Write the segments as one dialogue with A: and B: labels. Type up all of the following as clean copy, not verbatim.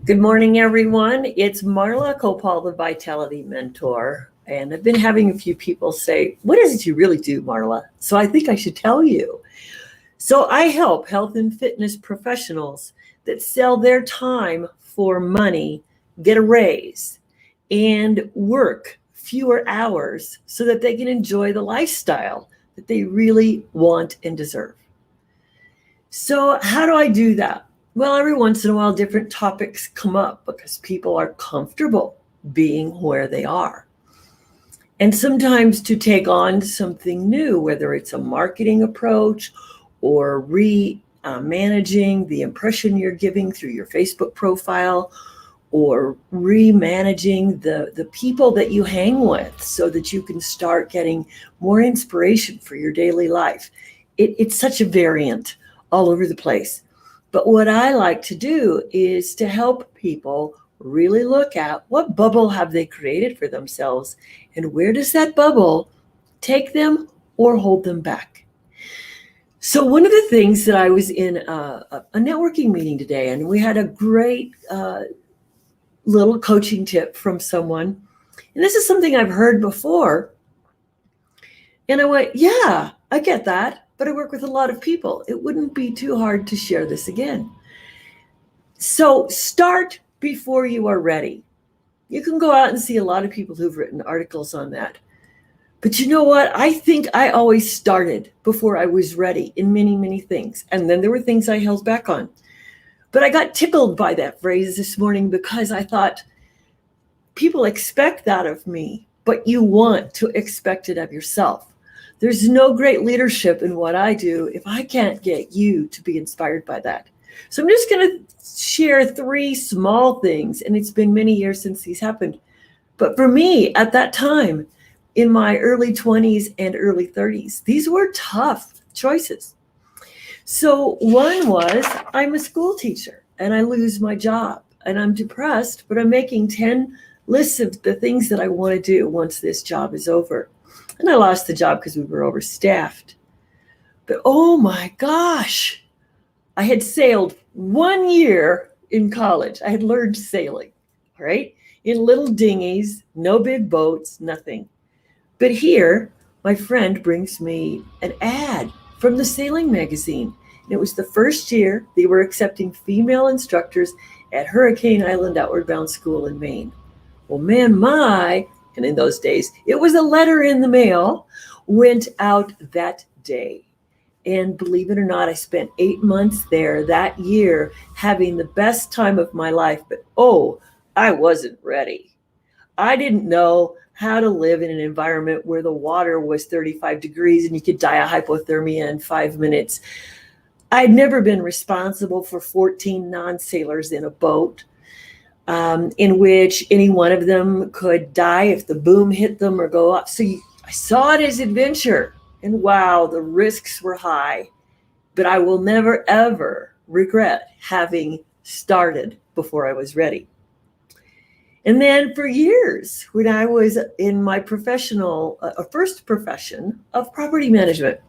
A: Good morning, everyone. It's Marla Copal, the Vitality Mentor. And I've been having a few people say, what is it you really do, Marla? So I think I should tell you. So I help health and fitness professionals that sell their time for money, get a raise, and work fewer hours so that they can enjoy the lifestyle that they really want and deserve. So how do I do that? Well, every once in a while, different topics come up because people are comfortable being where they are. And sometimes to take on something new, whether it's a marketing approach or managing the impression you're giving through your Facebook profile, or remanaging the people that you hang with so that you can start getting more inspiration for your daily life. It's such a variant all over the place. But what I like to do is to help people really look at what bubble have they created for themselves and where does that bubble take them or hold them back. So one of the things that I was in a networking meeting today, and we had a great little coaching tip from someone. And this is something I've heard before. And I went, yeah, I get that. But I work with a lot of people. It wouldn't be too hard to share this again. So start before you are ready. You can go out and see a lot of people who've written articles on that. But you know what? I think I always started before I was ready in many, many things. And then there were things I held back on. But I got tickled by that phrase this morning because I thought, people expect that of me, but you want to expect it of yourself. There's no great leadership in what I do if I can't get you to be inspired by that. So I'm just going to share 3 small things, and it's been many years since these happened. But for me, at that time, in my early 20s and early 30s, these were tough choices. So one was, I'm a school teacher, and I lose my job, and I'm depressed, but I'm making 10 lists of the things that I want to do once this job is over. And I lost the job because we were overstaffed. But oh my gosh, I had sailed 1 year in college. I had learned sailing, right? In little dinghies, no big boats, nothing. But here, my friend brings me an ad from the sailing magazine. And it was the first year they were accepting female instructors at Hurricane Island Outward Bound School in Maine. Well, man, and in those days, it was a letter in the mail, went out that day. And believe it or not, I spent 8 months there that year having the best time of my life. But I wasn't ready. I didn't know how to live in an environment where the water was 35 degrees and you could die of hypothermia in 5 minutes. I'd never been responsible for 14 non-sailors in a boat. In which any one of them could die if the boom hit them or go up. So I saw it as adventure. And wow, the risks were high. But I will never, ever regret having started before I was ready. And then for years, when I was in my first profession of property management,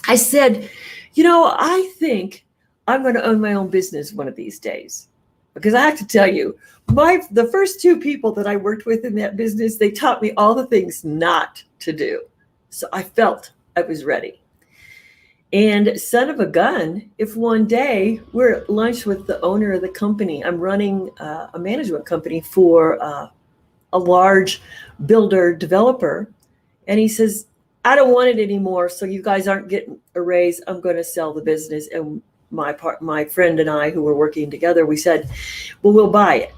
A: I said, I think I'm going to own my own business one of these days. Because I have to tell you, the first 2 people that I worked with in that business, they taught me all the things not to do. So I felt I was ready. And son of a gun, if one day we're at lunch with the owner of the company, I'm running a management company for a large builder developer. And he says, I don't want it anymore. So you guys aren't getting a raise. I'm going to sell the business. And my friend and I, who were working together, we said, well, we'll buy it.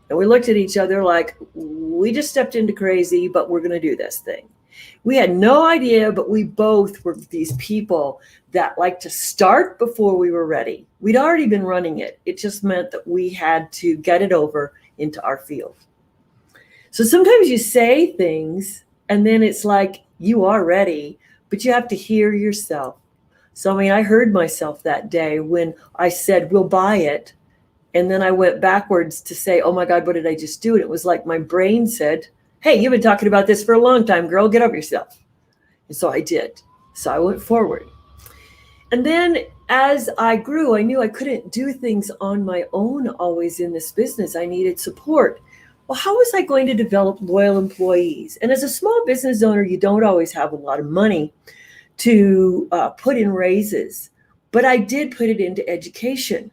A: And we looked at each other like, we just stepped into crazy, but we're going to do this thing. We had no idea, but we both were these people that like to start before we were ready. We'd already been running it. It just meant that we had to get it over into our field. So sometimes you say things and then it's like you are ready, but you have to hear yourself. So, I heard myself that day when I said, we'll buy it. And then I went backwards to say, oh my God, what did I just do? And it was like my brain said, hey, you've been talking about this for a long time, girl, get over yourself. And so I did. So I went forward. And then as I grew, I knew I couldn't do things on my own always in this business. I needed support. Well, how was I going to develop loyal employees? And as a small business owner, you don't always have a lot of money to put in raises, but I did put it into education.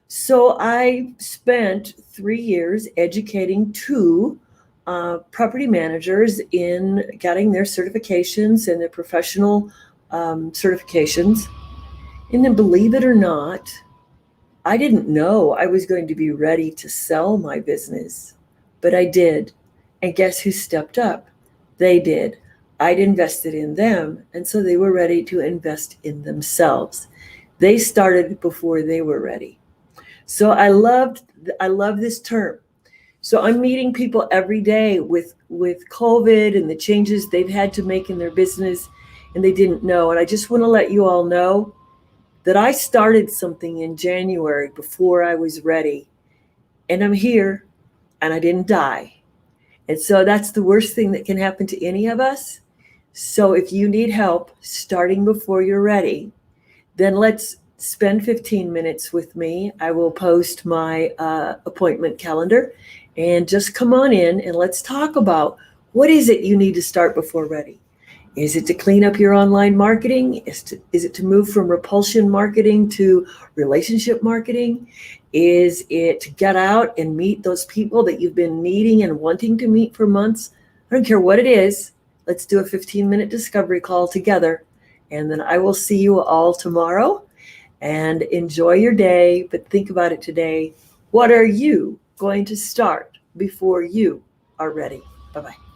A: So I spent 3 years educating two property managers in getting their certifications and their professional certifications. And then, believe it or not, I didn't know I was going to be ready to sell my business, but I did. And guess who stepped up? They did. I'd invested in them, and so they were ready to invest in themselves. They started before they were ready. So I love this term. So I'm meeting people every day with COVID and the changes they've had to make in their business, and they didn't know. And I just want to let you all know that I started something in January before I was ready, and I'm here, and I didn't die. And so that's the worst thing that can happen to any of us. So if you need help starting before you're ready, then let's spend 15 minutes with me. I will post my appointment calendar, and just come on in and let's talk about what is it you need to start before ready. Is it to clean up your online marketing? Is it to move from repulsion marketing to relationship marketing? Is it to get out and meet those people that you've been needing and wanting to meet for months? I don't care what it is. Let's do a 15-minute discovery call together. And then I will see you all tomorrow. And enjoy your day, but think about it today. What are you going to start before you are ready? Bye-bye.